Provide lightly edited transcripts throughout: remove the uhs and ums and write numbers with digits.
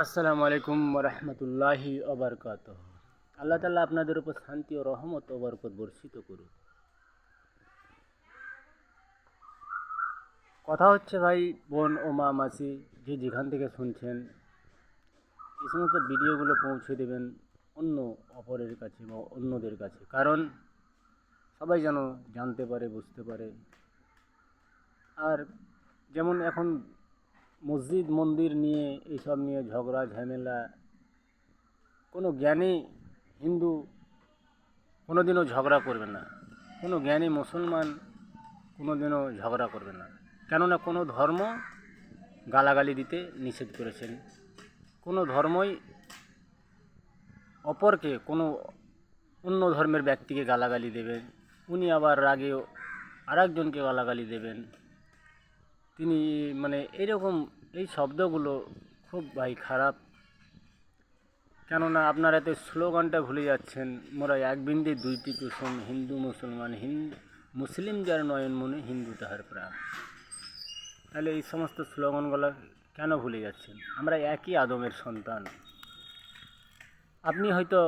আসসালামু আলাইকুম রহমতুল্লাহি ওবরকাত। আল্লাহ তাআলা আপনাদের উপর শান্তি ও রহমত ও বরকত বর্ষিত করুক। কথা হচ্ছে ভাই, বোন ও মা মাসি যে যেখান থেকে শুনছেন, এই সমস্ত ভিডিওগুলো পৌঁছে দেবেন অন্য অপরের কাছে বা অন্যদের কাছে, কারণ সবাই যেন জানতে পারে, বুঝতে পারে। আর যেমন এখন মসজিদ মন্দির নিয়ে, এইসব নিয়ে ঝগড়া ঝামেলা, কোনো জ্ঞানী হিন্দু কোনোদিনও ঝগড়া করবে না, কোনো জ্ঞানী মুসলমান কোনোদিনও ঝগড়া করবে না। কেননা কোনো ধর্ম গালাগালি দিতে নিষেধ করেছেন। কোনো ধর্মই অপরকে, কোনো অন্য ধর্মের ব্যক্তিকে গালাগালি দেবেন, উনি আবার রাগে আরেকজনকে গালাগালি দেবেন, তিনি মানে এইরকম এই শব্দগুলো খুব ভাই খারাপ। কেননা আপনারা এতে স্লোগানটা ভুলে যাচ্ছেন, মোরা এক বিন্দে দুইটি কুসুম, হিন্দু মুসলমান মুসলিম যার নয়ন মনে, হিন্দু তাহার প্রাণ। তাহলে এই সমস্ত স্লোগানগুলো কেন ভুলে যাচ্ছেন? আমরা একই আদমের সন্তান। আপনি হয়তো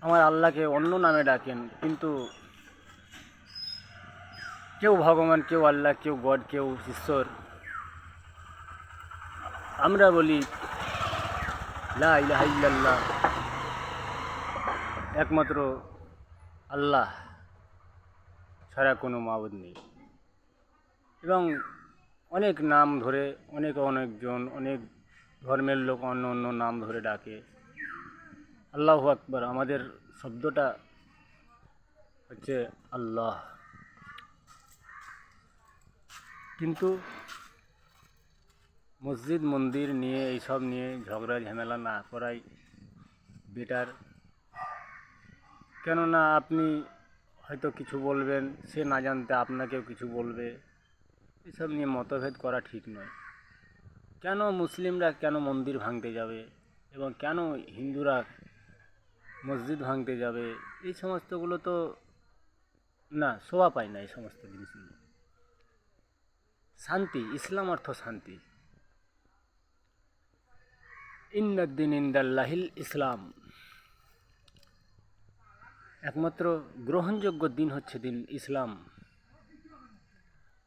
আমার আল্লাহকে অন্য নামে ডাকেন, কিন্তু কেউ ভগবান, কেউ আল্লাহ, কেউ গড, কেউ ঈশ্বর। আমরা বলি লা ইলাহা ইল্লাল্লাহ, একমাত্র আল্লাহ ছাড়া কোনো মাবুদ নেই। এবং অনেক নাম ধরে অনেকজন অনেক ধর্মের লোক অন্য অন্য নাম ধরে ডাকে। আল্লাহু আকবার, আমাদের শব্দটা হচ্ছে আল্লাহ। কিন্তু মসজিদ মন্দির নিয়ে, এইসব নিয়ে ঝগড়া ঝামেলা না করাই বেটার। কেননা আপনি হয়তো কিছু বলবেন, সে না জানতে আপনাকেও কিছু বলবে। এসব নিয়ে মতভেদ করা ঠিক নয়। কেন মুসলিমরা কেন মন্দির ভাঙতে যাবে, এবং কেন হিন্দুরা মসজিদ ভাঙতে যাবে? এই সমস্তগুলো তো না, শোভা পায় না এই সমস্ত জিনিসগুলো। শান্তি, ইসলাম অর্থ শান্তি। ইন্নাদ্দিন ইনদাল্লাহিল ইসলাম, একমাত্র গ্রহণযোগ্য দিন হচ্ছে দিন ইসলাম।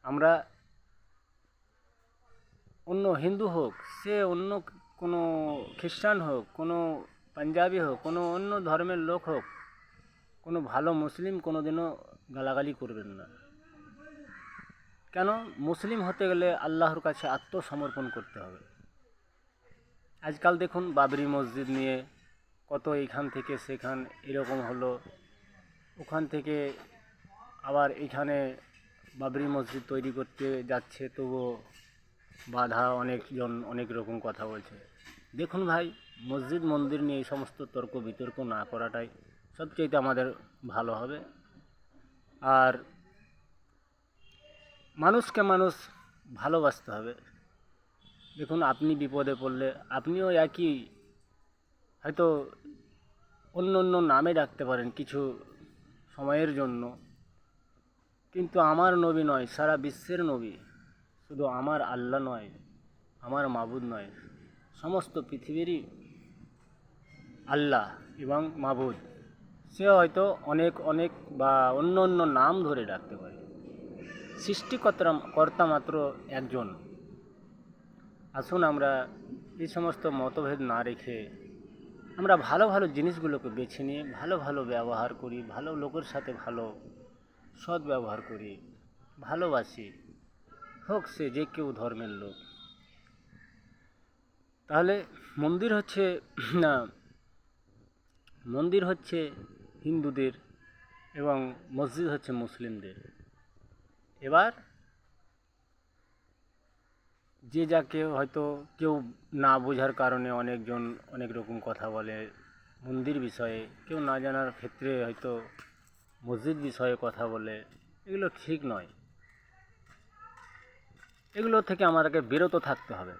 আমরা অন্য হিন্দু হোক, সে অন্য কোনো খ্রিস্টান হোক, কোনো পাঞ্জাবি হোক, কোনো অন্য ধর্মের লোক হোক, কোনো ভালো মুসলিম কোনো দিনও গালাগালি করবেন না। কেন? মুসলিম হতে গেলে আল্লাহর কাছে আত্মসমর্পণ করতে হবে। আজকাল দেখুন বাবরি মসজিদ নিয়ে কত এইখান থেকে সেখান এরকম হলো, ওখান থেকে আবার এখানে বাবরি মসজিদ তৈরি করতে যাচ্ছে, তবুও বাধা, অনেকজন অনেক রকম কথা বলছে। দেখুন ভাই, মসজিদ মন্দির নিয়ে এই সমস্ত তর্ক বিতর্ক না করাটাই সবচেয়ে আমাদের ভালো হবে। আর মানুষকে মানুষ ভালোবাসতে হবে। দেখুন, আপনি বিপদে পড়লে আপনিও একই, হয়তো অন্য অন্য নামে ডাকতে পারেন কিছু সময়ের জন্য, কিন্তু আমার নবী নয়, সারা বিশ্বের নবী, শুধু আমার আল্লাহ নয়, আমার মাবুদ নয়, সমস্ত পৃথিবীরই আল্লাহ এবং মাবুদ। সে হয়তো অনেক অনেক বা অন্য অন্য নাম ধরে ডাকতে পারে, সৃষ্টিকর্তা মাত্র একজন। আসুন আমরা এই সমস্ত মতভেদ না রেখে আমরা ভালো ভালো জিনিসগুলোকে বেছে নিয়ে ভালো ভালো ব্যবহার করি, ভালো লোকের সাথে ভালো সৎ ব্যবহার করি, ভালোবাসি, হোক সে যে কেউ ধর্মের লোক। তাহলে মন্দির হচ্ছে না, মন্দির হচ্ছে হিন্দুদের এবং মসজিদ হচ্ছে মুসলিমদের। এবার যে যাকে হয়তো কেউ না বোঝার কারণে অনেকজন অনেক রকম কথা বলে মন্দির বিষয়ে, কেউ না জানার ক্ষেত্রে হয়তো মসজিদ বিষয়ে কথা বলে, এগুলো ঠিক নয়। এগুলো থেকে আমাদেরকে বিরত থাকতে হবে।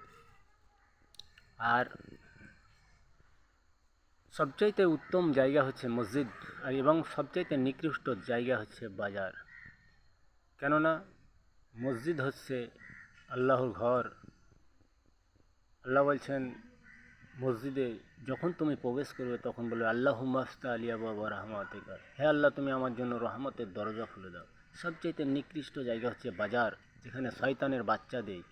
আর সবচাইতে উত্তম জায়গা হচ্ছে মসজিদ, আর এবং সবচাইতে নিকৃষ্ট জায়গা হচ্ছে বাজার। কেননা মসজিদ হচ্ছে আল্লাহর ঘর, আল্লাহ বলছেন মসজিদে যখন তুমি প্রবেশ করবে তখন বলবে আল্লাহুম্মা আফতা আলিয়া বাবা রহমাতিকা, হে আল্লাহ তুমি আমার জন্য রহমতের দরজা খুলে দাও। সবচেয়ে নিকৃষ্ট জায়গা হচ্ছে বাজার, যেখানে শয়তানের বাচ্চা দেয়,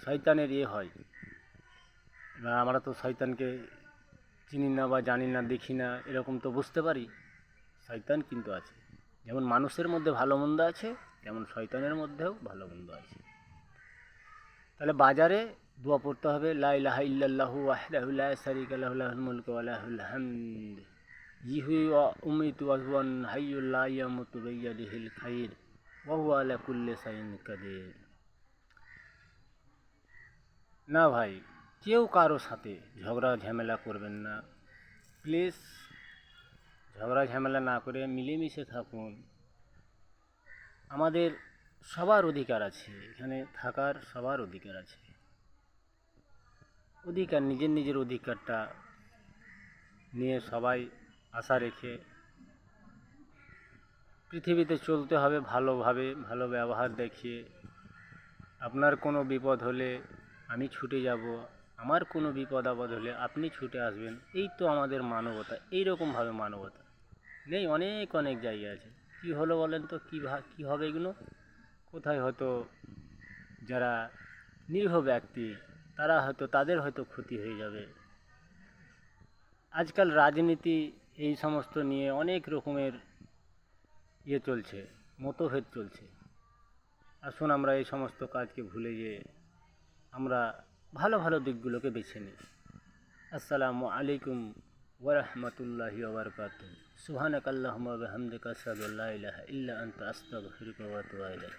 শয়তানের হয়। এবার আমরা তো শয়তানকে চিনি না বা জানি না, দেখি না, এরকম তো বুঝতে পারি শয়তান কিন্তু আছে। যেমন মানুষের মধ্যে ভালো মন্দ আছে, তেমন শয়তানের মধ্যেও ভালো মন্দ আছে। তাহলে বাজারে দোয়া পড়তে হবে, লা ইলাহা ইল্লাল্লাহু ওয়াহদাহু লা শারীকা লাহু লাহুল মুলকু ওয়া লাহুল হামদ ইহয়ি ওয়া উমীতু ওয়া হুয়া হাইয়্যুল লা ইয়ামুতু বিয়াদিহিল খায়র ওয়া হুয়া আলা কুল্লি শাইইন কাদির। না ভাই, কেউ কারো সাথে ঝগড়া ঝামেলা করবেন না প্লিজ। ঝগড়া ঝামেলা না করে মিলেমিশে থাকুন। আমাদের সবার অধিকার আছে, এখানে থাকার সবার অধিকার আছে। নিজের নিজের অধিকারটা নিয়ে সবাই আশা রেখে পৃথিবীতে চলতে হবে ভালোভাবে, ভালো ব্যবহার দেখিয়ে। আপনার কোনো বিপদ হলে আমি ছুটে যাব, আমার কোনো বিপদ আপদ হলে আপনি ছুটে আসবেন। এই তো আমাদের মানবতা, এইরকমভাবে মানবতা নেই। অনেক অনেক জায়গা আছে। কী হলো বলেন তো, কী হবে এগুলো? কোথায় হয়তো যারা নিরীহ ব্যক্তি, তারা হয়তো তাদের হয়তো ক্ষতি হয়ে যাবে। আজকাল রাজনীতি এই সমস্ত নিয়ে অনেক রকমের চলছে, মতভেদ চলছে। আসুন আমরা এই সমস্ত কাজকে ভুলে গিয়ে আমরা ভালো ভালো দিকগুলোকে বেছে নিই। আসসালামু আলাইকুম ওয়া রাহমাতুল্লাহি ওয়া বারাকাতুহু। সুবহানাকাল্লাহুম্মা ওয়া বিহামদিকা আশহাদু আল্লা ইলাহা ইল্লা আনতা আস্তাগফিরুকা ওয়া আতুবু ইলাইক।